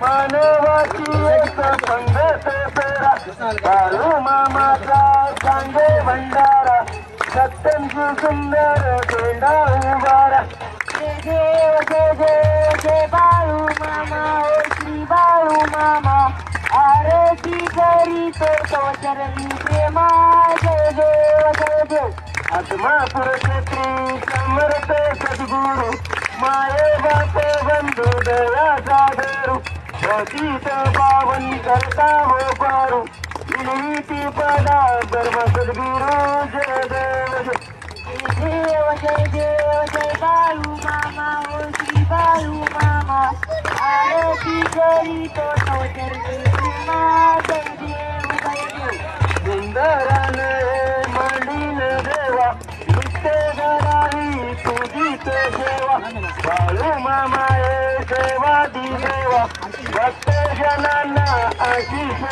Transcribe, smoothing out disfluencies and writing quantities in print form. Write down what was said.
मानवाची एक संगत पेरा बाळू मामाचा सांगे भंडारा सत्तनची सुंदर पेंडा उभारा जय जय जय जय बाळू मामा ओ श्री बाळू मामा आरती करी तो चरणी प्रेमा जय देव जय देव आत्मापुर क्षेत्री समर्थ सद्गुरु माये बाप बंधू दया सागरू पतित पावन करता हो पारू विनीती पदा धर्म सद्गुरु जय देव जय देव जय बाळू मामा ओ श्री बाळू मामा आरती करी तो चरणी प्रेमा जय देव जय देव सुंदरान मांडीन देवा नित्य घराही तुझीच सेवा बाळू मामा सेवा दी देवा भक्त जनांना आशीष